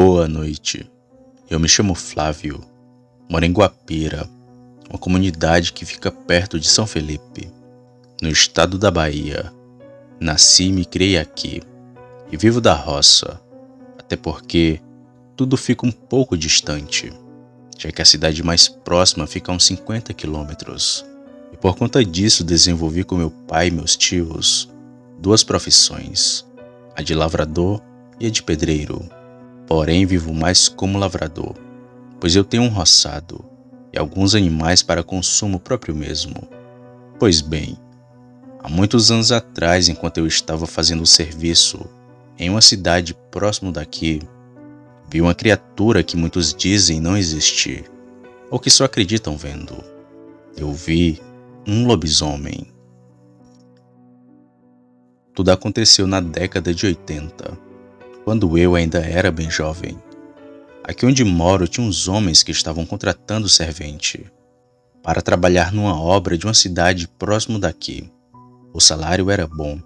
Boa noite. Eu me chamo Flávio, moro em Guapira, uma comunidade que fica perto de São Felipe, no estado da Bahia. Nasci e me criei aqui, e vivo da roça, até porque tudo fica um pouco distante, já que a cidade mais próxima fica a uns 50 quilômetros. E por conta disso desenvolvi com meu pai e meus tios duas profissões, a de lavrador e a de pedreiro. Porém, vivo mais como lavrador, pois eu tenho um roçado e alguns animais para consumo próprio mesmo. Pois bem, há muitos anos atrás, enquanto eu estava fazendo serviço em uma cidade próximo daqui, vi uma criatura que muitos dizem não existir, ou que só acreditam vendo. Eu vi um lobisomem. Tudo aconteceu na década de 80. Quando eu ainda era bem jovem. Aqui onde moro tinha uns homens que estavam contratando servente para trabalhar numa obra de uma cidade próximo daqui. O salário era bom,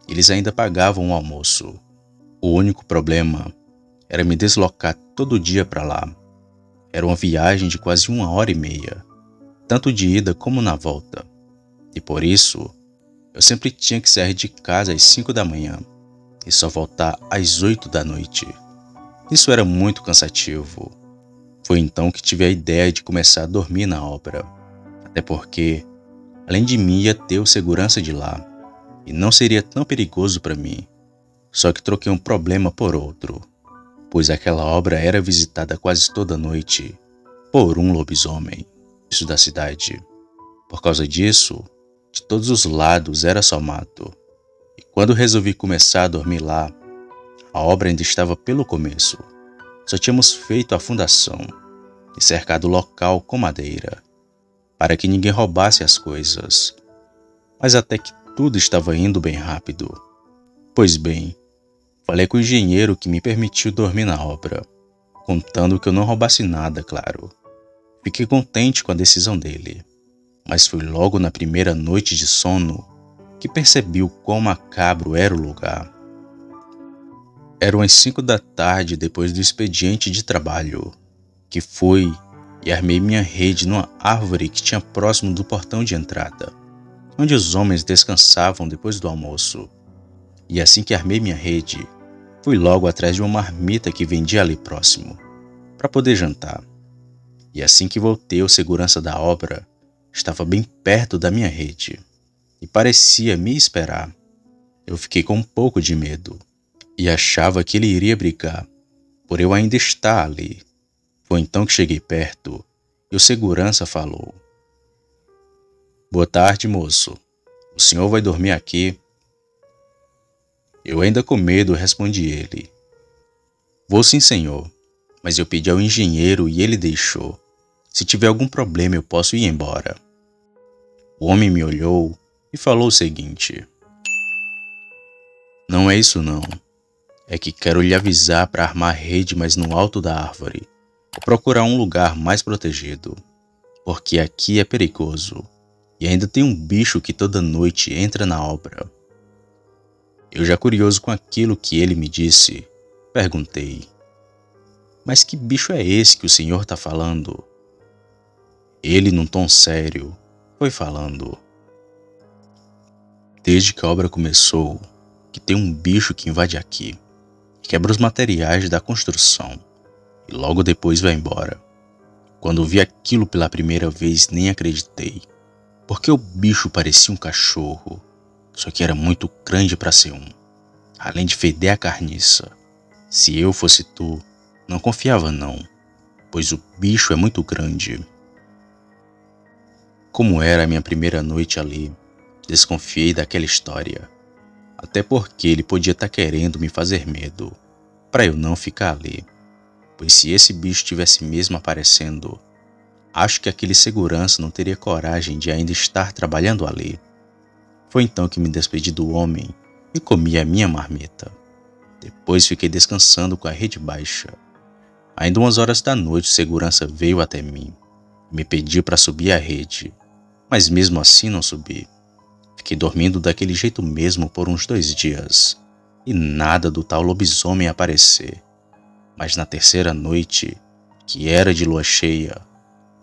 eles ainda pagavam o almoço. O único problema era me deslocar todo dia para lá. Era uma viagem de quase 1h30, tanto de ida como na volta. E por isso, eu sempre tinha que sair de casa às 5 da manhã. E só voltar às 8 da noite. Isso era muito cansativo. Foi então que tive a ideia de começar a dormir na obra. Até porque, além de mim, ia ter o segurança de lá. E não seria tão perigoso para mim. Só que troquei um problema por outro. Pois aquela obra era visitada quase toda noite por um lobisomem. Isso da cidade. Por causa disso, de todos os lados era só mato. Quando resolvi começar a dormir lá, a obra ainda estava pelo começo. Só tínhamos feito a fundação e cercado o local com madeira, para que ninguém roubasse as coisas. Mas até que tudo estava indo bem rápido. Pois bem, falei com o engenheiro que me permitiu dormir na obra, contando que eu não roubasse nada, claro. Fiquei contente com a decisão dele, mas foi logo na primeira noite de sono que percebi o quão macabro era o lugar. Eram as 5 da tarde depois do expediente de trabalho, que fui e armei minha rede numa árvore que tinha próximo do portão de entrada, onde os homens descansavam depois do almoço. E assim que armei minha rede, fui logo atrás de uma marmita que vendia ali próximo, para poder jantar. E assim que voltei, o segurança da obra estava bem perto da minha rede e parecia me esperar. Eu fiquei com um pouco de medo e achava que ele iria brigar, por eu ainda estar ali. Foi então que cheguei perto e o segurança falou: "Boa tarde, moço. O senhor vai dormir aqui?" Eu ainda com medo respondi ele: "Vou sim, senhor, mas eu pedi ao engenheiro e ele deixou. Se tiver algum problema eu posso ir embora." O homem me olhou e falou o seguinte: "Não é isso não. É que quero lhe avisar para armar a rede mais no alto da árvore ou procurar um lugar mais protegido, porque aqui é perigoso e ainda tem um bicho que toda noite entra na obra." Eu, já curioso com aquilo que ele me disse, perguntei: "Mas que bicho é esse que o senhor está falando?" Ele, num tom sério, foi falando: "Desde que a obra começou, que tem um bicho que invade aqui, quebra os materiais da construção e logo depois vai embora. Quando vi aquilo pela primeira vez nem acreditei, porque o bicho parecia um cachorro, só que era muito grande para ser um, além de feder a carniça. Se eu fosse tu, não confiava não, pois o bicho é muito grande." Como era a minha primeira noite ali, desconfiei daquela história, até porque ele podia estar querendo me fazer medo, para eu não ficar ali. Pois se esse bicho tivesse mesmo aparecendo, acho que aquele segurança não teria coragem de ainda estar trabalhando ali. Foi então que me despedi do homem e comi a minha marmita. Depois fiquei descansando com a rede baixa. Ainda 1h da noite o segurança veio até mim e me pediu para subir a rede, mas mesmo assim não subi. Fiquei dormindo daquele jeito mesmo por uns 2 dias, e nada do tal lobisomem aparecer. Mas na terceira noite, que era de lua cheia,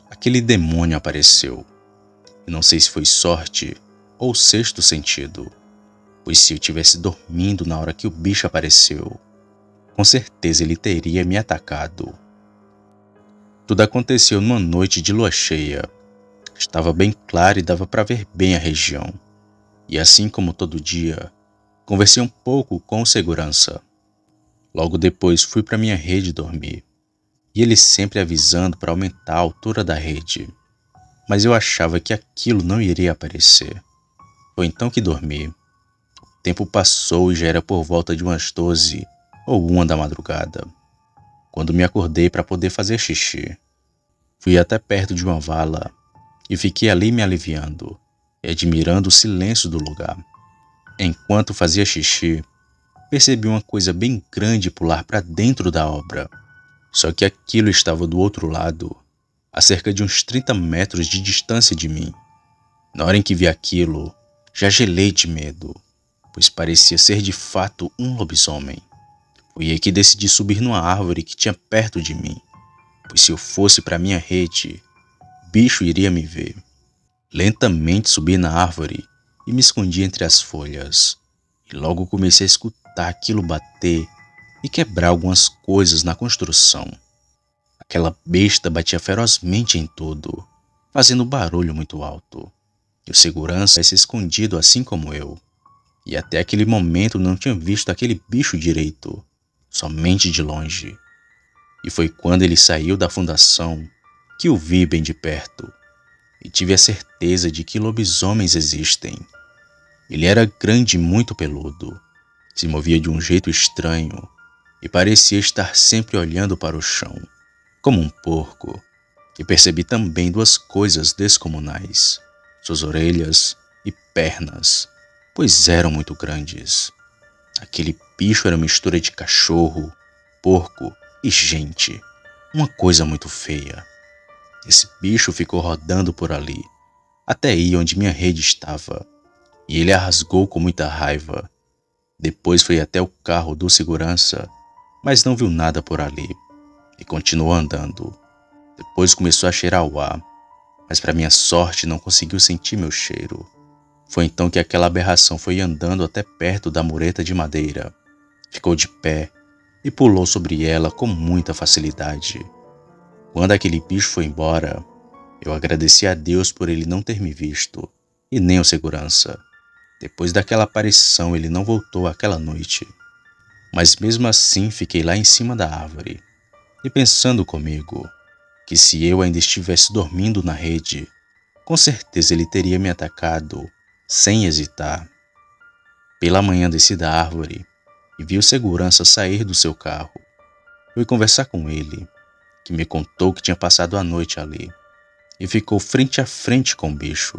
aquele demônio apareceu. E não sei se foi sorte ou sexto sentido, pois se eu tivesse dormindo na hora que o bicho apareceu, com certeza ele teria me atacado. Tudo aconteceu numa noite de lua cheia. Estava bem claro e dava para ver bem a região. E assim como todo dia, conversei um pouco com o segurança. Logo depois fui para minha rede dormir, e ele sempre avisando para aumentar a altura da rede. Mas eu achava que aquilo não iria aparecer. Foi então que dormi. O tempo passou e já era por volta de umas 12 ou 1 da madrugada, quando me acordei para poder fazer xixi. Fui até perto de uma vala e fiquei ali me aliviando e admirando o silêncio do lugar. Enquanto fazia xixi, percebi uma coisa bem grande pular para dentro da obra. Só que aquilo estava do outro lado, a cerca de uns 30 metros de distância de mim. Na hora em que vi aquilo, já gelei de medo, pois parecia ser de fato um lobisomem. Foi aí que decidi subir numa árvore que tinha perto de mim, pois se eu fosse para minha rede, o bicho iria me ver. Lentamente subi na árvore e me escondi entre as folhas, e logo comecei a escutar aquilo bater e quebrar algumas coisas na construção. Aquela besta batia ferozmente em tudo, fazendo barulho muito alto, e o segurança se escondido assim como eu. E até aquele momento não tinha visto aquele bicho direito, somente de longe. E foi quando ele saiu da fundação que o vi bem de perto, e tive a certeza de que lobisomens existem. Ele era grande e muito peludo, se movia de um jeito estranho e parecia estar sempre olhando para o chão, como um porco. E percebi também duas coisas descomunais: suas orelhas e pernas, pois eram muito grandes. Aquele bicho era uma mistura de cachorro, porco e gente, uma coisa muito feia. Esse bicho ficou rodando por ali, até aí onde minha rede estava, e ele a rasgou com muita raiva. Depois foi até o carro do segurança, mas não viu nada por ali, e continuou andando. Depois começou a cheirar o ar, mas para minha sorte não conseguiu sentir meu cheiro. Foi então que aquela aberração foi andando até perto da mureta de madeira, ficou de pé e pulou sobre ela com muita facilidade. Quando aquele bicho foi embora, eu agradeci a Deus por ele não ter me visto, e nem o segurança. Depois daquela aparição, ele não voltou aquela noite. Mas mesmo assim, fiquei lá em cima da árvore, e pensando comigo que se eu ainda estivesse dormindo na rede, com certeza ele teria me atacado, sem hesitar. Pela manhã desci da árvore e vi o segurança sair do seu carro. Fui conversar com ele, que me contou que tinha passado a noite ali, e ficou frente a frente com o bicho.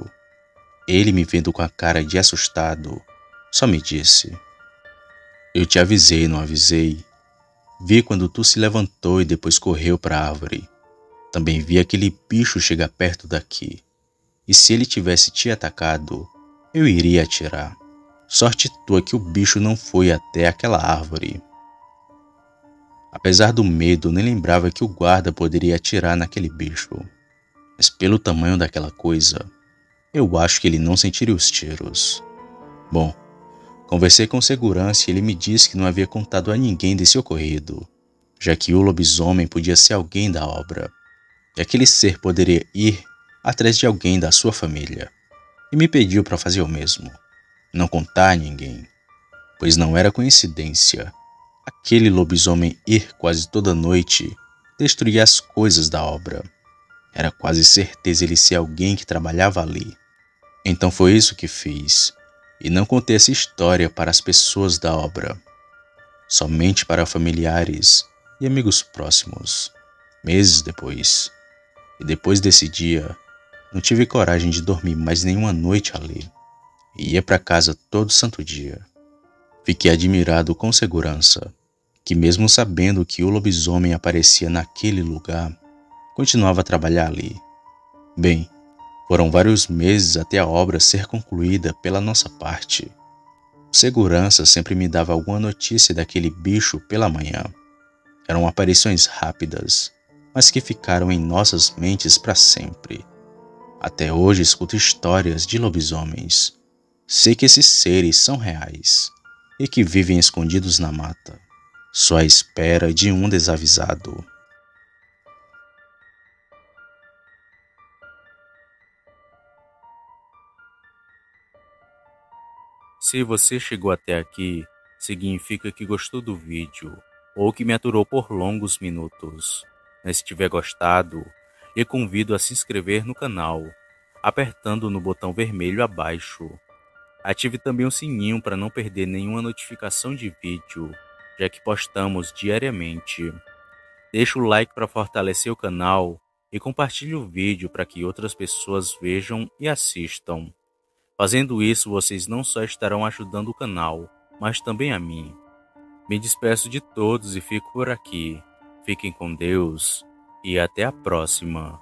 Ele, me vendo com a cara de assustado, só me disse: "Eu te avisei, não avisei? Vi quando tu se levantou e depois correu para a árvore. Também vi aquele bicho chegar perto daqui. E se ele tivesse te atacado, eu iria atirar. Sorte tua que o bicho não foi até aquela árvore." Apesar do medo, nem lembrava que o guarda poderia atirar naquele bicho. Mas pelo tamanho daquela coisa, eu acho que ele não sentiria os tiros. Bom, conversei com o segurança e ele me disse que não havia contado a ninguém desse ocorrido, já que o lobisomem podia ser alguém da obra, e aquele ser poderia ir atrás de alguém da sua família, e me pediu para fazer o mesmo, não contar a ninguém, pois não era coincidência aquele lobisomem ir quase toda noite destruir as coisas da obra. Era quase certeza ele ser alguém que trabalhava ali. Então foi isso que fiz, e não contei essa história para as pessoas da obra, somente para familiares e amigos próximos, meses depois. E depois desse dia, não tive coragem de dormir mais nenhuma noite ali, e ia para casa todo santo dia. Fiquei admirado com segurança, que mesmo sabendo que o lobisomem aparecia naquele lugar, continuava a trabalhar ali. Bem, foram vários meses até a obra ser concluída pela nossa parte. O segurança sempre me dava alguma notícia daquele bicho pela manhã, Eram aparições rápidas, mas que ficaram em nossas mentes para sempre. Até hoje escuto histórias de lobisomens. Sei que esses seres são reais e que vivem escondidos na mata, só à espera de um desavisado. Se você chegou até aqui, significa que gostou do vídeo ou que me aturou por longos minutos. Mas se tiver gostado, eu convido a se inscrever no canal, apertando no botão vermelho abaixo. Ative também o sininho para não perder nenhuma notificação de vídeo, já que postamos diariamente. Deixe o like para fortalecer o canal e compartilhe o vídeo para que outras pessoas vejam e assistam. Fazendo isso, vocês não só estarão ajudando o canal, mas também a mim. Me despeço de todos e fico por aqui. Fiquem com Deus e até a próxima.